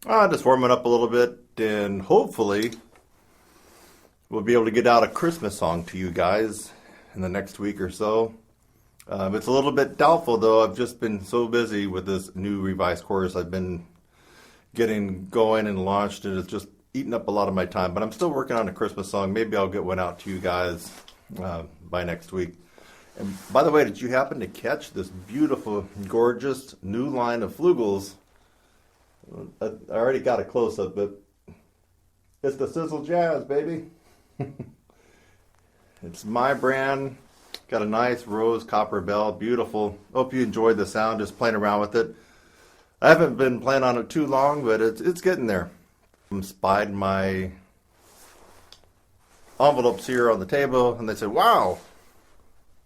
Just warming up a little bit, and hopefully we'll be able to get out a Christmas song to you guys in the next week or so. It's a little bit doubtful, though. I've just been so busy with this new revised course. I've been getting going and launched, and it's just eating up a lot of my time. But I'm still working on a Christmas song. Maybe I'll get one out to you guys by next week. And by the way, did you happen to catch this beautiful, gorgeous new line of flugels? I already got a close-up, but it's the Sizzle Jazz, baby. It's my brand. Got a nice rose copper bell, beautiful. Hope you enjoyed the sound, just playing around with it. I haven't been playing on it too long, but it's getting there. I spied my envelopes here on the table, and they said, "Wow,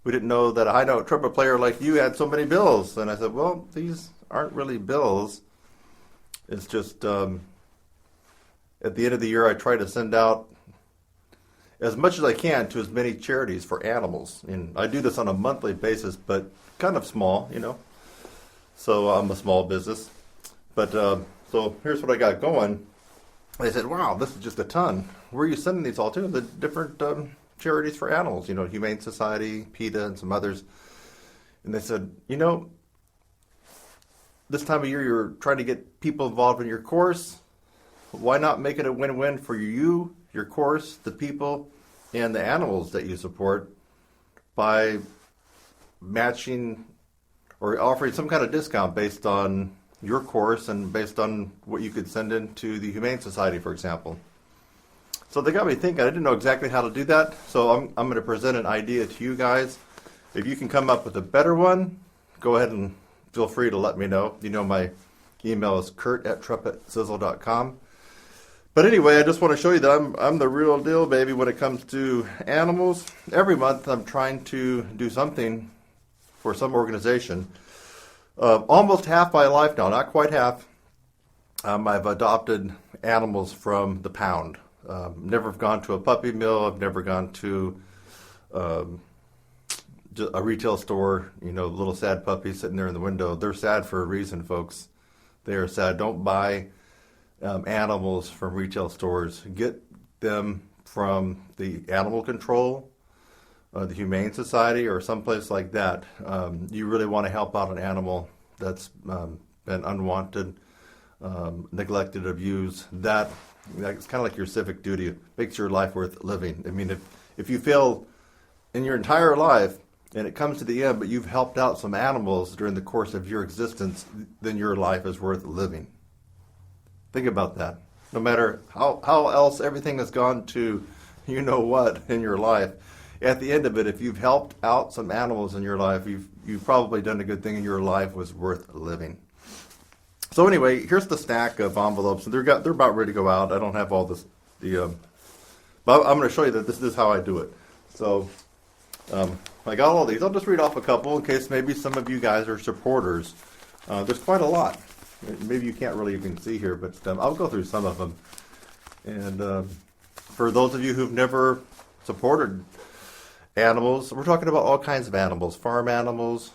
we didn't know that a high note trumpet player like you had so many bills." And I said, "Well, these aren't really bills. It's just at the end of the year, I try to send out as much as I can to as many charities for animals. And I do this on a monthly basis, but kind of small, you know. So I'm a small business. But so here's what I got going. They said, "Wow, this is just a ton. Where are you sending these all to?" The different charities for animals, you know, Humane Society, PETA, and some others. And they said, "You know, this time of year you're trying to get people involved in your course. Why not make it a win-win for you, your course, the people, and the animals that you support by matching or offering some kind of discount based on your course and based on what you could send in to the Humane Society, for example." So they got me thinking. I didn't know exactly how to do that, so I'm going to present an idea to you guys. If you can come up with a better one, go ahead and feel free to let me know. You know, my email is kurt@TRUMPETSIZZLE.com. But anyway, I just want to show you that I'm the real deal, baby, when it comes to animals. Every month I'm trying to do something for some organization. Almost half my life now, not quite half, I've adopted animals from the pound. Never gone to a puppy mill. I've never gone to a retail store, you know, little sad puppies sitting there in the window. They're sad for a reason, folks. They are sad. Don't buy animals from retail stores. Get them from the animal control, the Humane Society, or someplace like that. You really want to help out an animal that's been unwanted, neglected, abused. That's kind of like your civic duty. It makes your life worth living. I mean, if you fail in your entire life, and it comes to the end, but you've helped out some animals during the course of your existence, then your life is worth living. Think about that. No matter how else everything has gone to you know what in your life, at the end of it, if you've helped out some animals in your life, you've probably done a good thing, and your life was worth living. So anyway, here's the stack of envelopes. They're about ready to go out. I don't have all this, but I'm going to show you that this is how I do it. So I got all these. I'll just read off a couple in case maybe some of you guys are supporters. There's quite a lot. Maybe you can't really even see here, but I'll go through some of them. And for those of you who've never supported animals, we're talking about all kinds of animals, farm animals,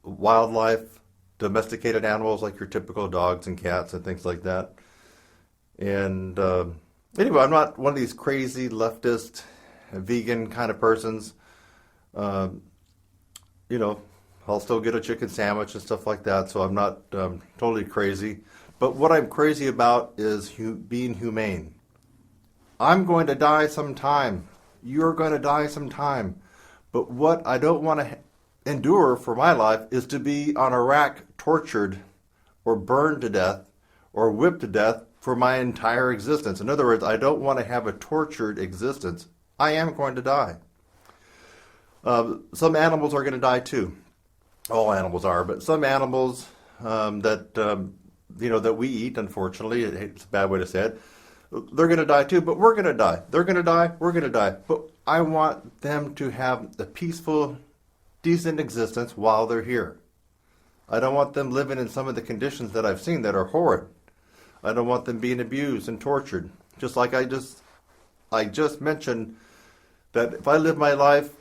wildlife, domesticated animals like your typical dogs and cats and things like that. And anyway, I'm not one of these crazy leftist, vegan kind of persons. You know, I'll still get a chicken sandwich and stuff like that, so I'm not totally crazy. But what I'm crazy about is being humane. I'm going to die sometime. You're going to die sometime. But what I don't want to endure for my life is to be on a rack tortured or burned to death or whipped to death for my entire existence. In other words, I don't want to have a tortured existence. I am going to die. Some animals are going to die too. All animals are, but some animals that we eat, unfortunately, it's a bad way to say it, they're going to die too, but we're going to die. They're going to die, we're going to die. But I want them to have a peaceful, decent existence while they're here. I don't want them living in some of the conditions that I've seen that are horrid. I don't want them being abused and tortured. Just like I just mentioned that if I live my life,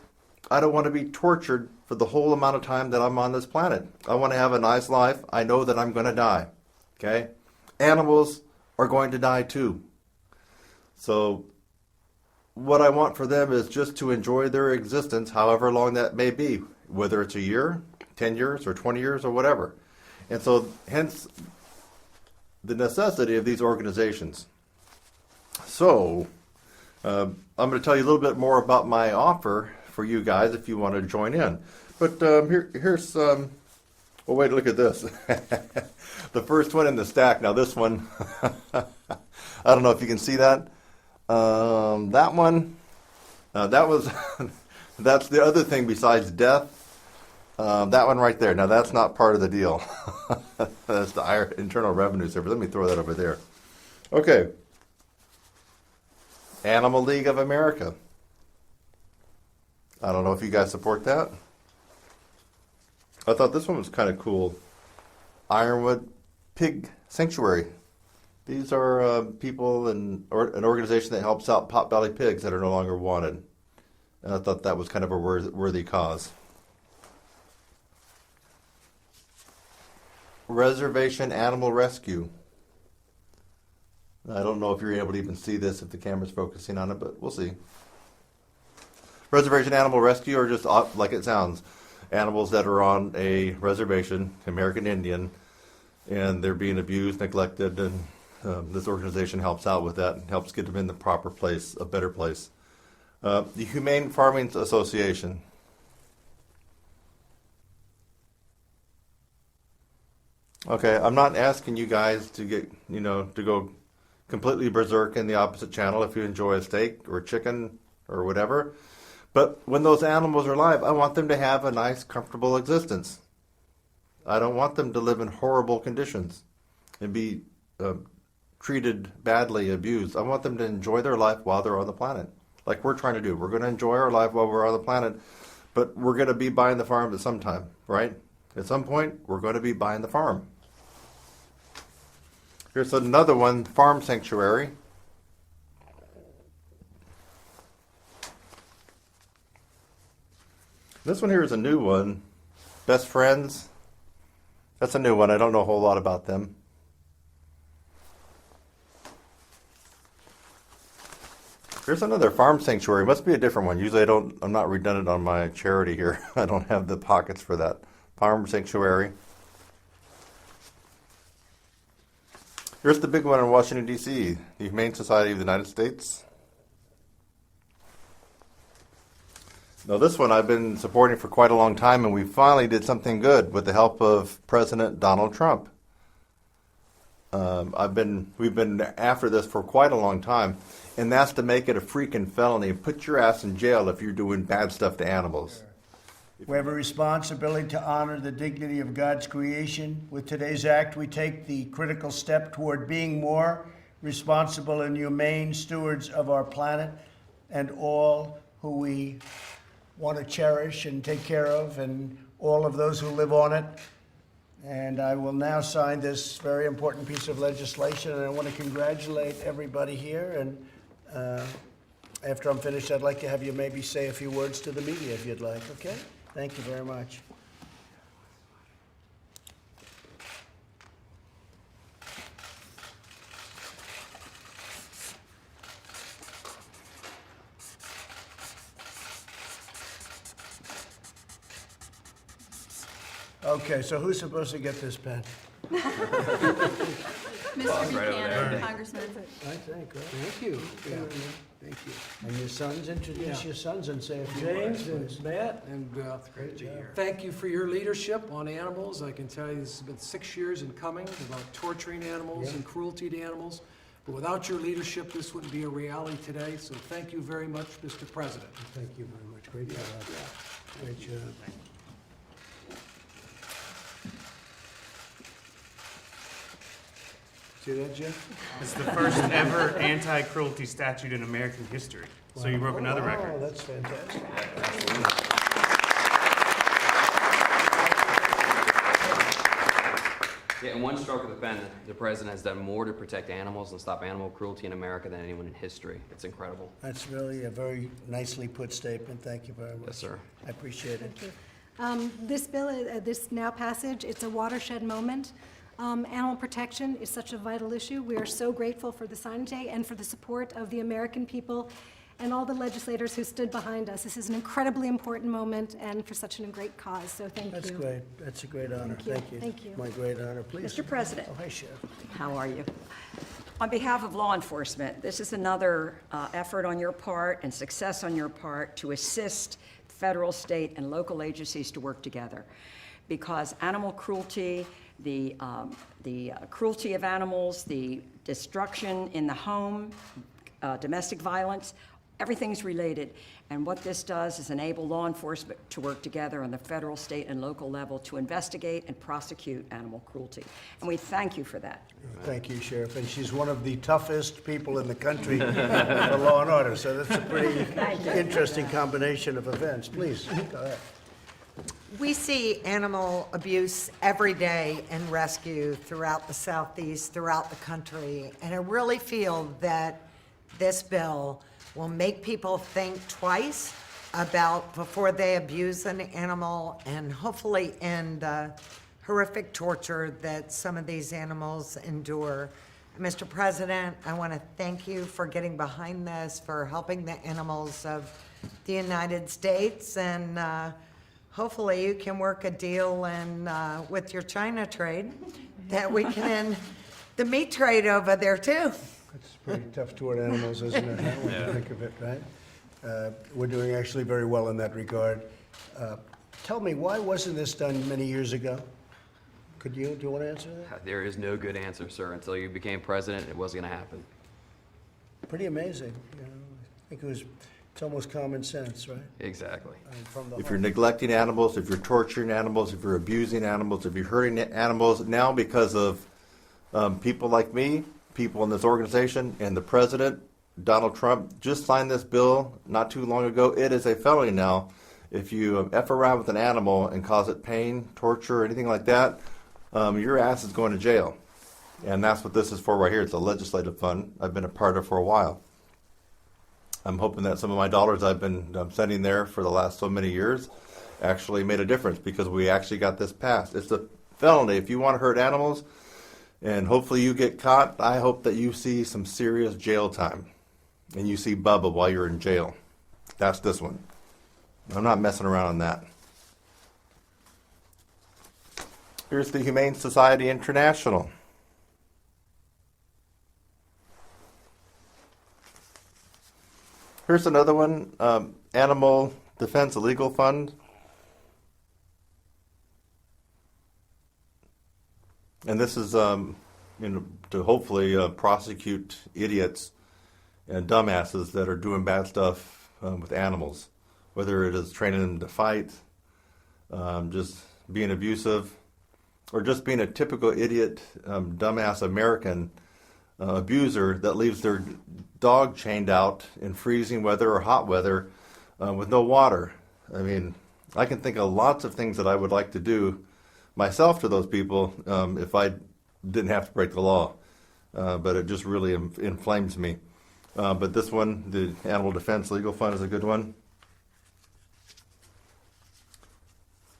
I don't want to be tortured for the whole amount of time that I'm on this planet. I want to have a nice life. I know that I'm going to die. Okay? Animals are going to die too. So what I want for them is just to enjoy their existence, however long that may be, whether it's a year, 10 years, or 20 years, or whatever. And so, hence, the necessity of these organizations. So, I'm going to tell you a little bit more about my offer for you guys if you want to join in. But here's, well, wait, look at this. The first one in the stack. Now, this one, I don't know if you can see that. That one, that was, that's the other thing besides death. That one right there. Now, that's not part of the deal. That's the Internal Revenue Service. Let me throw that over there. Okay. Animal League of America. I don't know if you guys support that. I thought this one was kind of cool. Ironwood Pig Sanctuary. These are people and an organization that helps out potbelly pigs that are no longer wanted. And I thought that was kind of a worthy cause. Reservation Animal Rescue. I don't know if you're able to even see this if the camera's focusing on it, but we'll see. Reservation Animal Rescue are just like it sounds. Animals that are on a reservation, American Indian, and they're being abused, neglected, and this organization helps out with that and helps get them in the proper place, a better place. The Humane Farming Association. Okay, I'm not asking you guys to get, to go completely berserk in the opposite channel if you enjoy a steak or chicken or whatever. But when those animals are alive, I want them to have a nice, comfortable existence. I don't want them to live in horrible conditions and be treated badly, abused. I want them to enjoy their life while they're on the planet, like we're trying to do. We're going to enjoy our life while we're on the planet, but we're going to be buying the farm at some time, right? At some point, we're going to be buying the farm. Here's another one, Farm Sanctuary. This one here is a new one. Best Friends. That's a new one. I don't know a whole lot about them. Here's another Farm Sanctuary. Must be a different one. Usually I'm not redundant on my charity here. I don't have the pockets for that. Farm Sanctuary. Here's the big one in Washington, D.C., the Humane Society of the United States. Now, this one I've been supporting for quite a long time, and we finally did something good with the help of President Donald Trump. We've been after this for quite a long time, and that's to make it a freaking felony. Put your ass in jail if you're doing bad stuff to animals. We have a responsibility to honor the dignity of God's creation. With today's act, we take the critical step toward being more responsible and humane stewards of our planet and all who we want to cherish and take care of, and all of those who live on it. And I will now sign this very important piece of legislation, and I want to congratulate everybody here. And after I'm finished, I'd like to have you maybe say a few words to the media if you'd like, okay? Thank you very much. Okay, so who's supposed to get this pen? Mr. Buchanan, Congressman. I think, right? Thank you. Yeah. Thank you. And your sons, introduce your sons and say a few words. James and Matt, and thank you for your leadership on animals. I can tell you this has been 6 years in coming about torturing animals and cruelty to animals. But without your leadership, this wouldn't be a reality today. So thank you very much, Mr. President. Thank you very much. Great job. Great job. See that, Jeff? It's the first ever anti-cruelty statute in American history. So you broke another record. Oh, that's fantastic. Yeah, in one stroke of the pen, the president has done more to protect animals and stop animal cruelty in America than anyone in history. It's incredible. That's really a very nicely put statement. Thank you very much. Yes, sir. I appreciate it. Thank you. This bill, this now passage, it's a watershed moment. Animal protection is such a vital issue. We are so grateful for the sign day and for the support of the American people and all the legislators who stood behind us. This is an incredibly important moment and for such a great cause, so thank you. That's great. That's a great honor. Thank you. Thank you. My great honor. Please. Mr. President. Oh, hi, Sheriff. How are you? On behalf of law enforcement, this is another effort on your part and success on your part to assist federal, state, and local agencies to work together. Because animal cruelty, the cruelty of animals, the destruction in the home, domestic violence, everything's related. And what this does is enable law enforcement to work together on the federal, state, and local level to investigate and prosecute animal cruelty. And we thank you for that. Thank you, Sheriff. And she's one of the toughest people in the country for law and order, so that's a pretty interesting combination of events. Please, go ahead. We see animal abuse every day in rescue throughout the Southeast, throughout the country, and I really feel that this bill will make people think twice about before they abuse an animal and hopefully end the horrific torture that some of these animals endure. Mr. President, I want to thank you for getting behind this, for helping the animals of the United States, and hopefully you can work a deal with your China trade that we can end the meat trade over there too. It's pretty tough toward animals, isn't it? When you think of it, right? We're doing actually very well in that regard. Tell me, why wasn't this done many years ago? Do you want to answer that? There is no good answer, sir. Until you became president, it wasn't going to happen. Pretty amazing. You know, I think it's almost common sense, right? Exactly. I mean, from the If you're heart. neglecting animals, if you're torturing animals, if you're abusing animals, if you're hurting animals, now because of people like me, people in this organization, and the president, Donald Trump, just signed this bill not too long ago. It is a felony now. If you F around with an animal and cause it pain, torture, or anything like that, your ass is going to jail. And that's what this is for right here. It's a legislative fund I've been a part of for a while. I'm hoping that some of my dollars I've been sending there for the last so many years actually made a difference, because we actually got this passed. It's a felony. If you want to hurt animals and hopefully you get caught, I hope that you see some serious jail time and you see Bubba while you're in jail. That's this one. I'm not messing around on that. Here's the Humane Society International. Here's another one, Animal Defense Legal Fund. And this is, to hopefully prosecute idiots and dumbasses that are doing bad stuff with animals, whether it is training them to fight, just being abusive, or just being a typical idiot, dumbass American abuser that leaves their dog chained out in freezing weather or hot weather with no water. I mean, I can think of lots of things that I would like to do myself to those people if I didn't have to break the law. But it just really inflames me. But this one, the Animal Defense Legal Fund, is a good one.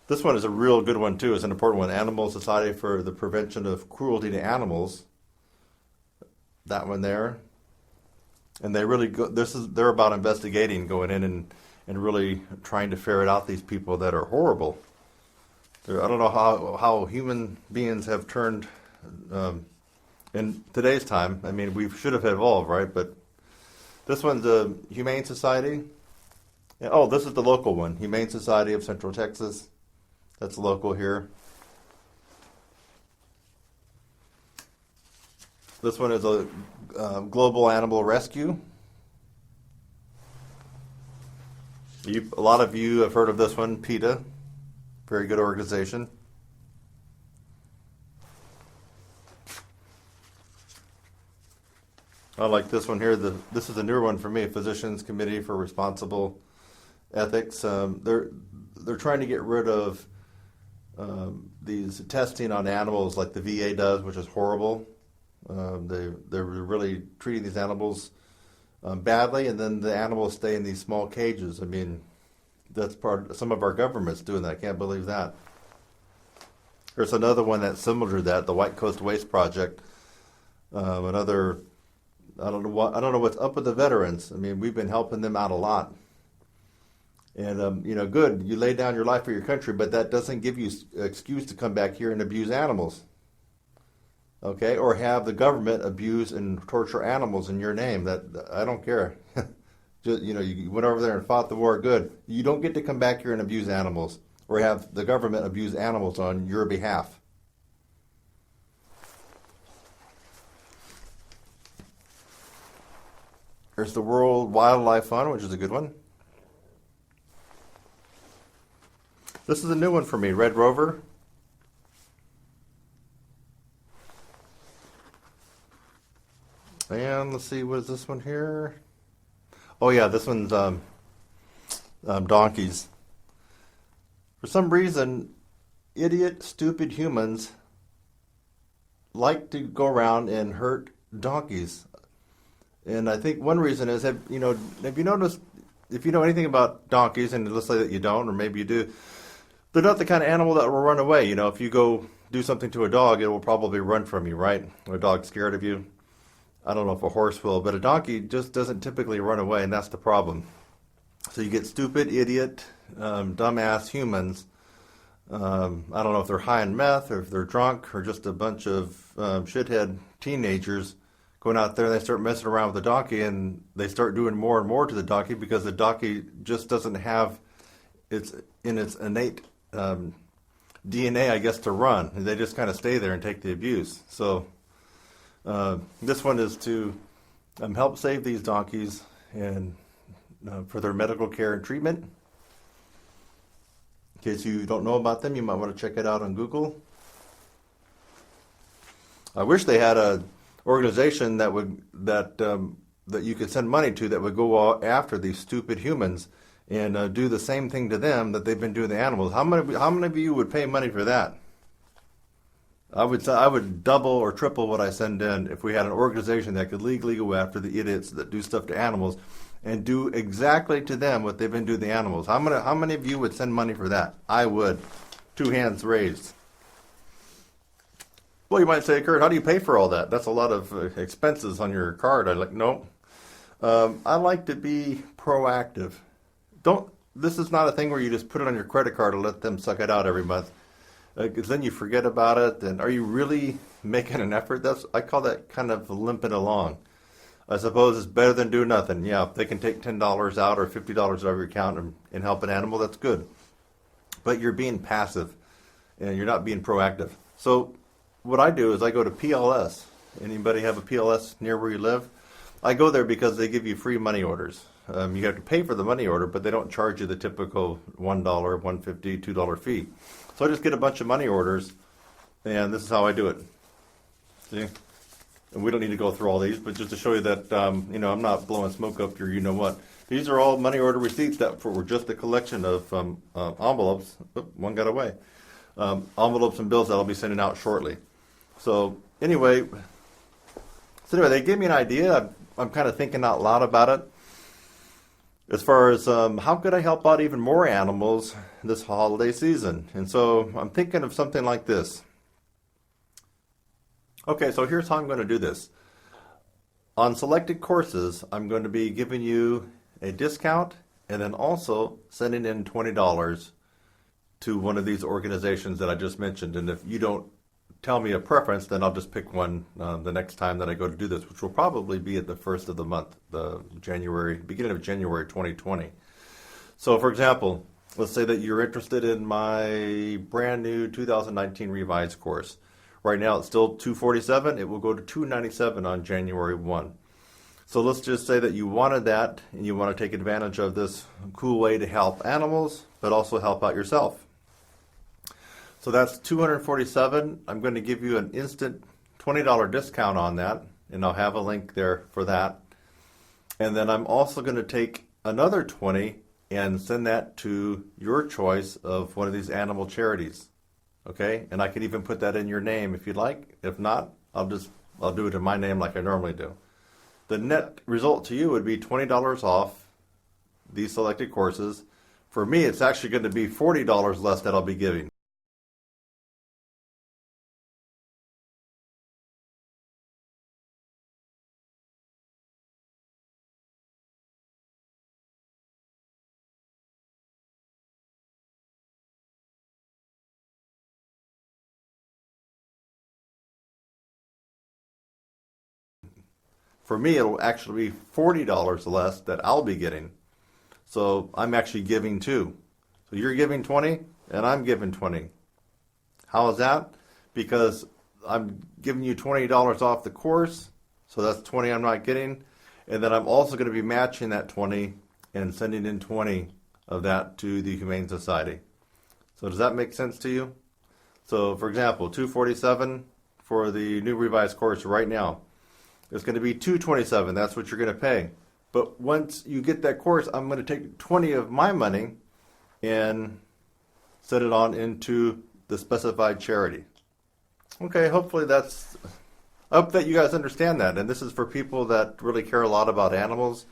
This one is a real good one too. It's an important one. Animal Society for the Prevention of Cruelty to Animals. That one there. And they really go, they're about investigating, going in and really trying to ferret out these people that are horrible. I don't know how human beings have turned in today's time. I mean, we should have evolved, right? But this one's the Humane Society. Oh, this is the local one, Humane Society of Central Texas. That's local here. This one is a Global Animal Rescue. A lot of you have heard of this one, PETA. Very good organization. I like this one here. This is a newer one for me, Physicians Committee for Responsible Ethics. They're trying to get rid of these testing on animals like the VA does, which is horrible. They're really treating these animals badly, and then the animals stay in these small cages. I mean, that's some of our government's doing that. I can't believe that. There's another one that's similar to that, the White Coast Waste Project. Another, I don't know what's up with the veterans. I mean, we've been helping them out a lot. And, good, you lay down your life for your country, but that doesn't give you an excuse to come back here and abuse animals. Okay? Or have the government abuse and torture animals in your name. That I don't care. Just, you went over there and fought the war, good. You don't get to come back here and abuse animals or have the government abuse animals on your behalf. There's the World Wildlife Fund, which is a good one. This is a new one for me, Red Rover. And let's see, what is this one here? Oh yeah, this one's donkeys. For some reason, idiot, stupid humans like to go around and hurt donkeys. And I think one reason is, have you noticed, if you know anything about donkeys, and let's say that you don't, or maybe you do, they're not the kind of animal that will run away. If you go do something to a dog, it will probably run from you, right? Or a dog's scared of you. I don't know if a horse will, but a donkey just doesn't typically run away, and that's the problem. So you get stupid, idiot, dumbass humans. I don't know if they're high on meth, or if they're drunk, or just a bunch of shithead teenagers going out there and they start messing around with the donkey, and they start doing more and more to the donkey because the donkey just doesn't have its innate DNA, I guess, to run. And they just kind of stay there and take the abuse. So this one is to help save these donkeys and for their medical care and treatment. In case you don't know about them, you might want to check it out on Google. I wish they had a organization that you could send money to that would go after these stupid humans and do the same thing to them that they've been doing to animals. How many of you would pay money for that? I would double or triple what I send in if we had an organization that could legally go after the idiots that do stuff to animals and do exactly to them what they've been doing to the animals. How many of you would send money for that? I would. 2 hands raised. Well, you might say, Kurt, how do you pay for all that? That's a lot of expenses on your card. I'm like, no. I like to be proactive. This is not a thing where you just put it on your credit card and let them suck it out every month. Because then you forget about it. And are you really making an effort? I call that kind of limping along. I suppose it's better than doing nothing. Yeah, if they can take $10 out or $50 out of your account and help an animal, that's good. But you're being passive and you're not being proactive. So what I do is I go to PLS. Anybody have a PLS near where you live? I go there because they give you free money orders. You have to pay for the money order, but they don't charge you the typical $1, $1.50, $2 fee. So I just get a bunch of money orders, and this is how I do it. See? And we don't need to go through all these, but just to show you that, I'm not blowing smoke up your you-know-what. These are all money order receipts that were just a collection of envelopes. Oop, one got away. Envelopes and bills that I'll be sending out shortly. So anyway, they gave me an idea. I'm kind of thinking out loud about it. As far as how could I help out even more animals this holiday season? And so I'm thinking of something like this. Okay, so here's how I'm going to do this. On selected courses, I'm going to be giving you a discount and then also sending in $20 to one of these organizations that I just mentioned. And if you don't tell me a preference, then I'll just pick one the next time that I go to do this, which will probably be at the first of the month, beginning of January 2020. So for example, let's say that you're interested in my brand new 2019 revised course. Right now it's still $247. It will go to $297 on January 1. So let's just say that you wanted that and you want to take advantage of this cool way to help animals, but also help out yourself. So that's $247. I'm going to give you an instant $20 discount on that, and I'll have a link there for that. And then I'm also going to take another $20 and send that to your choice of one of these animal charities. Okay? And I could even put that in your name if you'd like. If not, I'll do it in my name like I normally do. The net result to you would be $20 off these selected courses. For me, it's actually going to be $40 less that I'll be giving. for me, it'll actually be $40 less that I'll be getting. So I'm actually giving too. So you're giving 20 and I'm giving 20. How is that? Because I'm giving you $20 off the course, so that's 20 I'm not getting. And then I'm also going to be matching that 20 and sending in 20 of that to the Humane Society. So does that make sense to you? So for example, $247 for the new revised course right now. It's going to be $227. That's what you're going to pay. But once you get that course, I'm going to take 20 of my money and set it on into the specified charity. Okay, hopefully that's... I hope that you guys understand that. And this is for people that really care a lot about animals.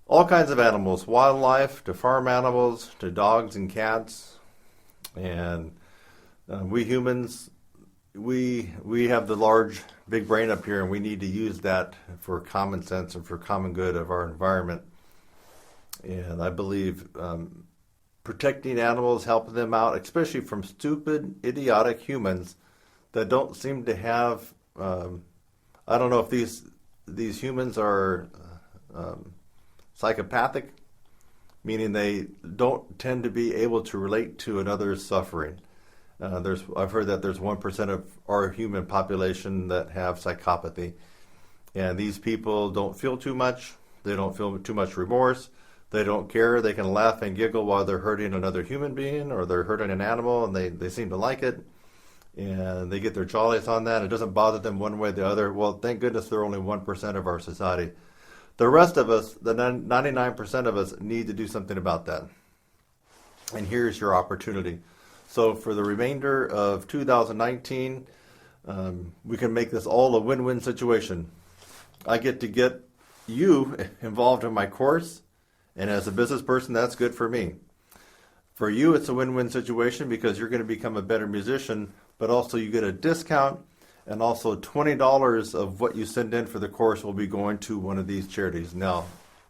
All kinds of animals, wildlife, to farm animals, to dogs and cats. And we humans, we have the large, big brain up here, and we need to use that for common sense and for common good of our environment. And I believe protecting animals, helping them out, especially from stupid, idiotic humans that don't seem to have, I don't know if these humans are psychopathic, meaning they don't tend to be able to relate to another's suffering. I've heard that there's 1% of our human population that have psychopathy. And these people don't feel too much. They don't feel too much remorse. They don't care. They can laugh and giggle while they're hurting another human being or they're hurting an animal, and they seem to like it. And they get their jollies on that. It doesn't bother them one way or the other. Well, thank goodness they're only 1% of our society. The rest of us, the 99% of us, need to do something about that. And here's your opportunity. So for the remainder of 2019, we can make this all a win-win situation. I get to get you involved in my course, and as a business person, that's good for me. For you, it's a win-win situation because you're going to become a better musician, but also you get a discount, and also $20 of what you send in for the course will be going to one of these charities. Now,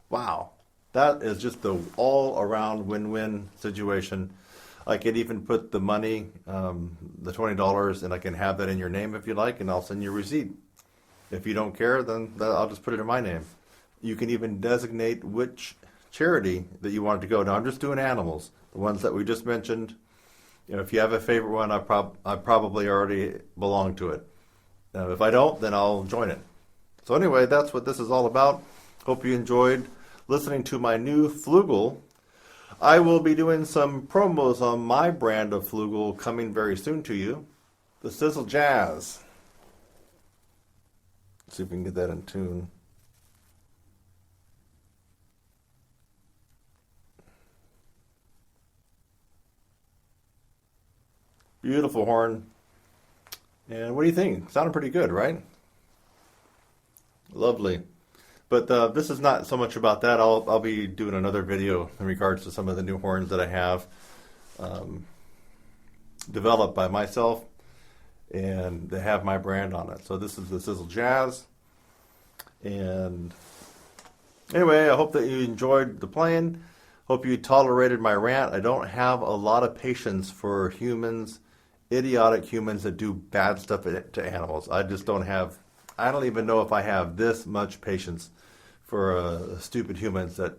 wow, that is just the all-around win-win situation. I can even put the money, the $20, and I can have that in your name if you like, and I'll send you a receipt. If you don't care, then I'll just put it in my name. You can even designate which charity that you want it to go. Now, I'm just doing animals, the ones that we just mentioned. You know, if you have a favorite one, I probably already belong to it. If I don't, then I'll join it. So anyway, that's what this is all about. Hope you enjoyed listening to my new Flugel. I will be doing some promos on my brand of Flugel coming very soon to you. The Sizzle Jazz. Let's see if we can get that in tune. Beautiful horn. And what do you think? Sounded pretty good, right? Lovely. But this is not so much about that. I'll be doing another video in regards to some of the new horns that I have developed by myself, and they have my brand on it. So this is the Sizzle Jazz. And anyway, I hope that you enjoyed the playing. Hope you tolerated my rant. I don't have a lot of patience for humans, idiotic humans that do bad stuff to animals. I just don't have, I don't even know if I have this much patience for stupid humans that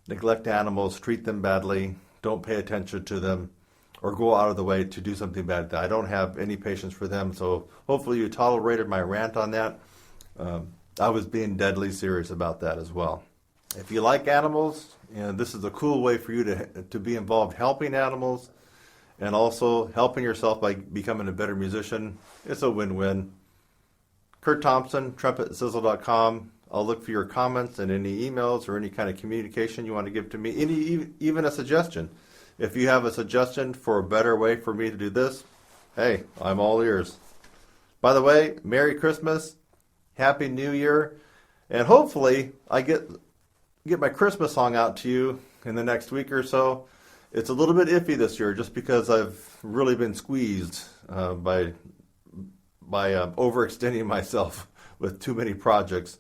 neglect animals, treat them badly, don't pay attention to them, or go out of the way to do something bad. I don't have any patience for them, so hopefully you tolerated my rant on that. I was being deadly serious about that as well. If you like animals, and this is a cool way for you to be involved helping animals, and also helping yourself by becoming a better musician, it's a win-win. Kurt Thompson, TRUMPETSIZZLE.com. I'll look for your comments and any emails or any kind of communication you want to give to me, even a suggestion. If you have a suggestion for a better way for me to do this, hey, I'm all ears. By the way, Merry Christmas, Happy New Year, and hopefully I get my Christmas song out to you in the next week or so. It's a little bit iffy this year just because I've really been squeezed by overextending myself with too many projects.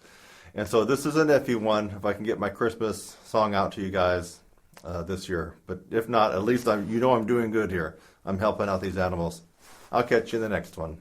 And so this is an iffy one, if I can get my Christmas song out to you guys this year. But if not, at least I'm doing good here. I'm helping out these animals. I'll catch you in the next one.